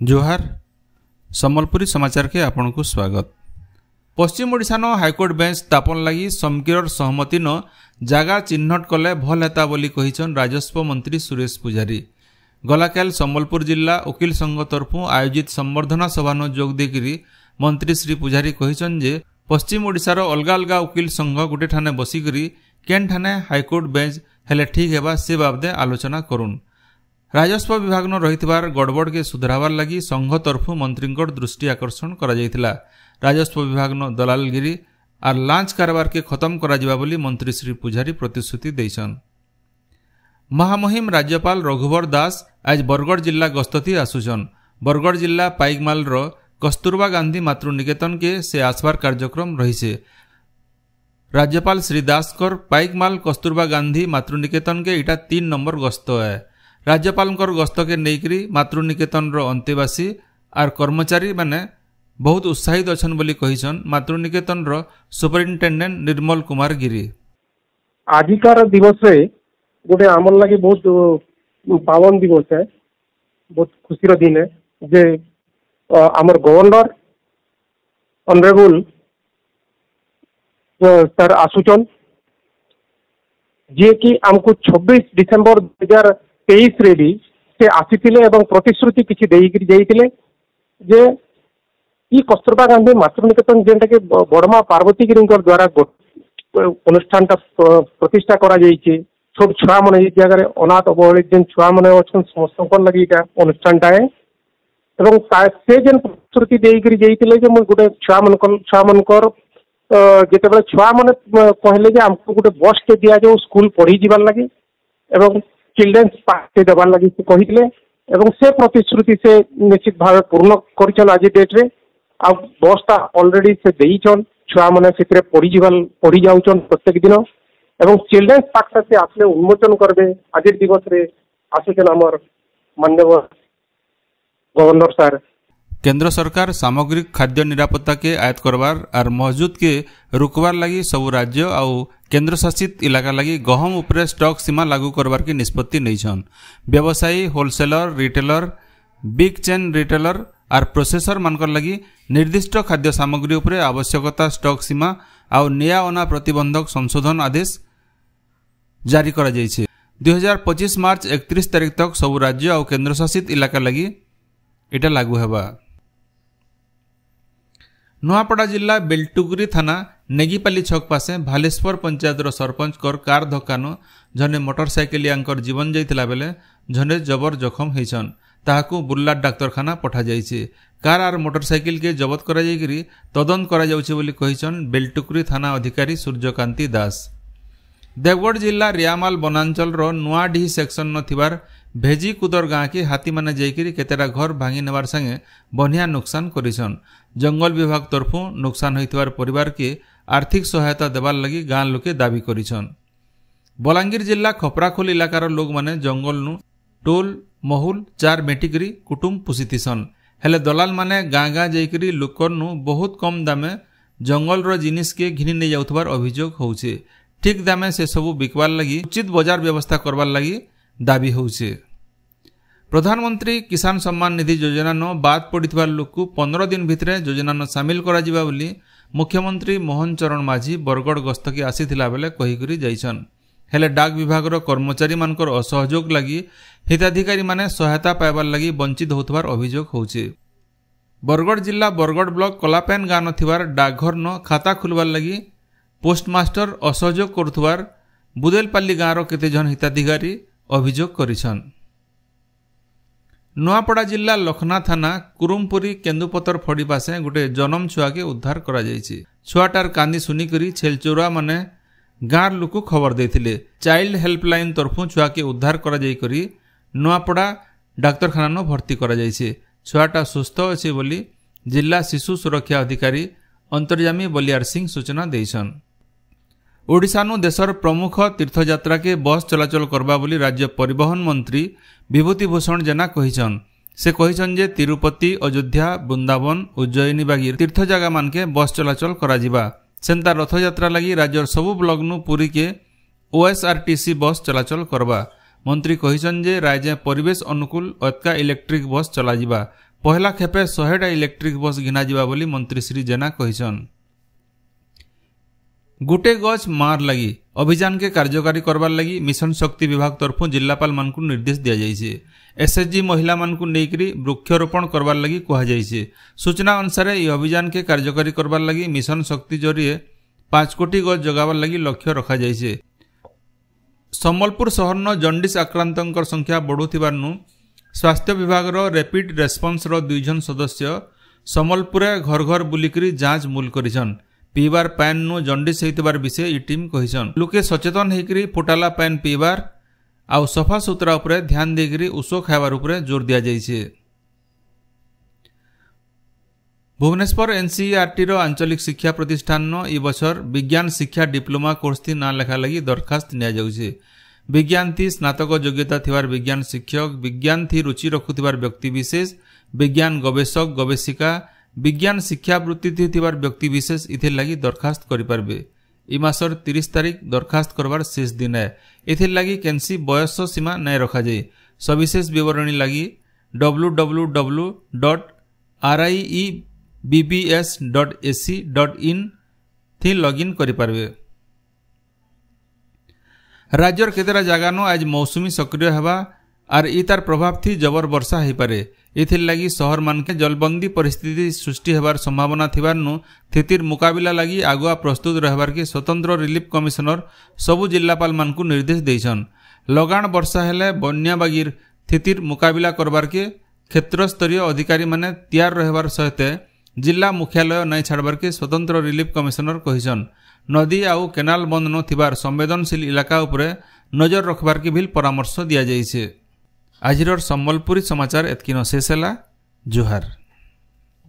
जोहार सम्बलपुरी समाचार के आपन को स्वागत। पश्चिम ओडिशा न हाईकोर्ट बेंच स्थापन लगी समकीर सहमति न जगह चिन्हट कले भल हेता बोली कहिछन राजस्व मंत्री सुरेश पुजारी। गलाकाल सम्बलपुर जिला वकील संघ तरफु आयोजित संवर्धना सभा न जोग देकिरी मंत्री श्री पुजारी कहिछन जे पश्चिम ओडिशार अलगा अलगा वकील संघ गुटे ठाने बसिकरी केन ठाने हाईकोर्ट बेंच हेले ठीक हेबा से बाबदे आलोचना करुन। राजस्व विभाग न रहितबार गड़बड़ के सुधरावार लगी संघ तरफु मंत्री दृष्टि आकर्षण करा जायतिला। राजस्व विभाग न दलालगिरी आर लांच कारबार के खत्म करा जिबा बोली मंत्री श्री पुजारी प्रतिश्रुति दैछन। महामहिम राज्यपाल रघुवर दास आज बरगढ़ जिला गस्तथी आसुछन। बरगढ़ जिला पाइकमाल रो कस्तूरबा गांधी मातृ निकेतन के से आसबार कार्यक्रम रहीसे। राज्यपाल श्री दास कर पाइकमाल कस्तूरबा गांधी मातृ निकेतन के इटा 3 नंबर गस्त है। राज्यपाल गस्त के नेकरी मातृ निकेतन रो अंतेवासी आर कर्मचारी माने बहुत उत्साहित अछन बोली कहिछन मातृ निकेतन रो सुपरिटेंडेंट निर्मल कुमार गिरी। आजिकार दिवस रे गोटे आमर लगी बहुत पावन दिवस है, बहुत खुशी दिन है जे आमर गवर्नर ऑनरेबल सर आसुचन जे कि हमको 26 डिसेंबर 2023 रे भी से आसीथिले एवं प्रतिश्रुति किछि देइकरी जाइथिले जे ई कस्तूरबा गांधी मातृ निकेतन जेंटा के बड़मा पार्वती गिरींकर द्वारा अनुष्ठान प्रतिष्ठा करा जाइछे। छोट छुआ मन ए जगह अनाथ अबहेलित जेन छुआ मन अछन समस्त लगी इटा अनुष्ठान है एवं से जेन प्रतिश्रुति देइकरी जाइथिले जे मो गुटे छुआ मनकर जेतेबेले छुआ मन कहले जे हमको गुटे बस के दिया जो स्कूल पढ़ी जीवार लगी एवं चिल्ड्रेन्स पार्क देवार लगी से कहिथिले एवं से प्रतिश्रुति से निश्चित भाव पूर्ण करिछन। आज डेट रे आ बसटा ऑलरेडी से देइछन छुआ मन से पढ़ी जाउछन प्रत्येक दिन एवं चिल्ड्रेन्स पार्क से आसले उन्मोचन करबे। आज दिवस रे आसुछन हमर माननीय गवर्नर सर। केंद्र सरकार सामग्रिक खाद्य निरापत्ता के आयत करवार आर मौजूद के रुकवार लगी सबु राज्य आउ केंद्र शासित इलाका लगी गहम उपरे स्टॉक सीमा लागू करवार की निष्पत्ति नैछन। व्यवसायी wholesaler retailer big chain retailer आर प्रोसेसर मानकर लगी निर्दिष्ट खाद्य सामग्री उपरे आवश्यकता स्टॉक सीमा आउ निया अना प्रतिबंधक संशोधन आदेश जारी करा जायछे। 2025 मार्च 31 तारिख तक सबु राज्य आउ केंद्र शासित इलाका लगी इटा लागू हेबा। नुआपड़ा जिला बेलटुकुरी थाना नेगीपाली छक पासे भालेश्वर पंचायत सरपंच कर कार धक्कानु जने मोटरसाइकेलियांकर जीवन जाइतिला बेले जने जबर जखम हेछन। ताहाकु बुर्ला डाक्तरखाना पठा जाइछे। कार आर मोटरसाइकिल के जबत करा जाइकरी तदंत करा जाउछे बोली कहिछन बेलटुकुरी थाना अधिकारी सूर्यकांति दास। देवगढ़ जिला रियामाल बनांचल रो नुआडीही सेक्शन न थिबार भेजी कुदर गाँ के हाथी माने जाइकरी केतेरा घर भांगी नेबार संगे बनिया नुकसान करिछन। जंगल विभाग तरफु नुकसान होइतबार परिवार के आर्थिक सहायता देबार लगी गाँ लोके दाबी करिछन। बलांगीर जिला खपराखोल इलाकार लोग माने जंगल नु टोल महुल 4 मेटिकरी कुटुंब पुसिथिसन। हेले दलाल माने गाँ गाँ जाइकरी लोकर नु बहुत कम दामे जंगल रो जिनिस के घिनी नै जाउथबार अभियोग होउछे। ठीक दामे से सबु बिकवार लगी उचित बाजार व्यवस्था करबार लगी दाबी होउछे। प्रधानमंत्री किसान सम्मान निधि योजना न बाद पड़िथिबार लोक को 15 दिन भितरे योजना न शामिल करा जिबा बोली मुख्यमंत्री मोहन चरण माझी बरगढ़ गस्त के आसीथिला बेले कहिकरी जाइछन। हेले डाक विभाग रो कर्मचारी मानकर असहयोग लगी हिताधिकारी माने सहायता पाइबार लगी वंचित होतबार अभियोग होउछे। बरगढ़ जिला बरगढ़ ब्लॉक कलापेन गाँ न थिबार डाकघर न खाता खुलबार लगी पोस्टमास्टर असहयोग करुथबार बुदेलपाली गाँ रो केते जन हिताधिकारी अभियोग करिछन। नुआपड़ा जिला लखना थाना कुरुमपुरी केन्दुपतर फड़ी पासे गुटे जनम छुआ के उद्धार करा जायछि। छुआटार कांदी सुनिकरी छेलचोरा माने गाँर लोक खबर देथिले। चाइल्ड हेल्पलाइन तरफु छुआ के उद्धार करा जायकरी नुआपड़ा डाक्तरखाना न भर्ती करा जायछि। छुआटा सुस्थ अछि बोली जिला शिशु सुरक्षा अधिकारी अंतर्यामी बलियार सिंह सूचना दैछन। ओडिशानु देशर प्रमुख तीर्थयात्रा के बस चलाचल करबा बोली राज्य परिवहन मंत्री विभूति भूषण जेना कहिछन। से कहिछन जे तिरुपति अयोध्या वृंदावन उज्जयिनी बागी तीर्थ जगह मान के बस चलाचल करा जिबा। सेंता रथयात्रा लगी राज्यर सबु ब्लॉक नु पुरी के ओएसआरटीसी बस चलाचल करबा। मंत्री कहिछन जे राज्य परिवेश अनुकूल अतका इलेक्ट्रिक बस चला जिबा। पहला खेपे 100टा इलेक्ट्रिक बस घिना जिबा बोली मंत्री श्री जेना कहिछन। गुटे गछ मार लगी अभियान के कार्यकारी करबार लगी मिशन शक्ति विभाग तरफ जिलापाल मान को निर्देश दिया जाइए। एसएचजी महिला मान को लेकर वृक्षरोपण करबार लगी कहा जाइए। सूचना अनुसार यह अभियान के कार्यकारी करबार लगी मिशन शक्ति जरिए 5 कोटी गछ जगाबार लगी लक्ष्य रखा जाइए। संबलपुर सहर न जंडिस आक्रांतंकर संख्या बढ़ुथिबारनु स्वास्थ्य विभाग रैपिड रेस्पॉन्स 2 जन सदस्य संबलपुर घर घर बुलिकरी जांच मूल करिछन। पीबार पैन नु जंडिस होइतबार विषय ई टीम कहिछन। लोके सचेतन हेकरी फुटाला पैन पीबार आउ सफा सुतरा उपरे ध्यान देकरी उषो खाइबार उपरे जोर दिया जाइछे। भुवनेश्वर एनसीईआरटी रो आंचलिक शिक्षा प्रतिष्ठान न ई बछर विज्ञान शिक्षा डिप्लोमा कोर्स थी ना लेखा लगी दरखास्त निया जाउछे। विज्ञान थी स्नातक योग्यता थिबार विज्ञान शिक्षक, विज्ञान थी रुचि रखुथिबार व्यक्ति विशेष, विज्ञान गवेषक गवेषिका, विज्ञान शिक्षावृत्ति थिबार व्यक्ति विशेष इथिर लगी दरखास्त करि पारबे। ई मासर 30 तारीख दरखास्त करबार शेष दिन है। इथिर लगी केनसी बयस सीमा नै रखा जाए। सविशेष विवरणी लगी www.riebbs.ac.in थी लॉगिन करि पारबे। राज्यर केतेरा जगह न आज मौसुमी सक्रिय हेबा आर ई तार प्रभाव थी जबर वर्षा हो पारे। इथिर लगी शहर मान के जलबंदी परिस्थिति सृष्टि हेबार संभावना थिबार नु स्थितिर मुकाबिला लगी आगुआ प्रस्तुत रहबार के स्वतंत्र रिलीफ कमिशनर सबु जिलापाल मान को निर्देश देइछन। लगान वर्षा हेले बन्या बागीर स्थितिर मुकाबिला करबार के क्षेत्र स्तरीय अधिकारी माने तैयार रहबार सहित जिला मुख्यालय नै छाड़बार के स्वतंत्र रिलीफ कमिशनर कहिछन। नदी आउ केनाल बंद न थिबार संवेदनशील इलाका उपरे नजर रखबार के भी परामर्श दिया जाइछे। आजिर संबलपुरी समाचार एतकिन शेष है। जोहार।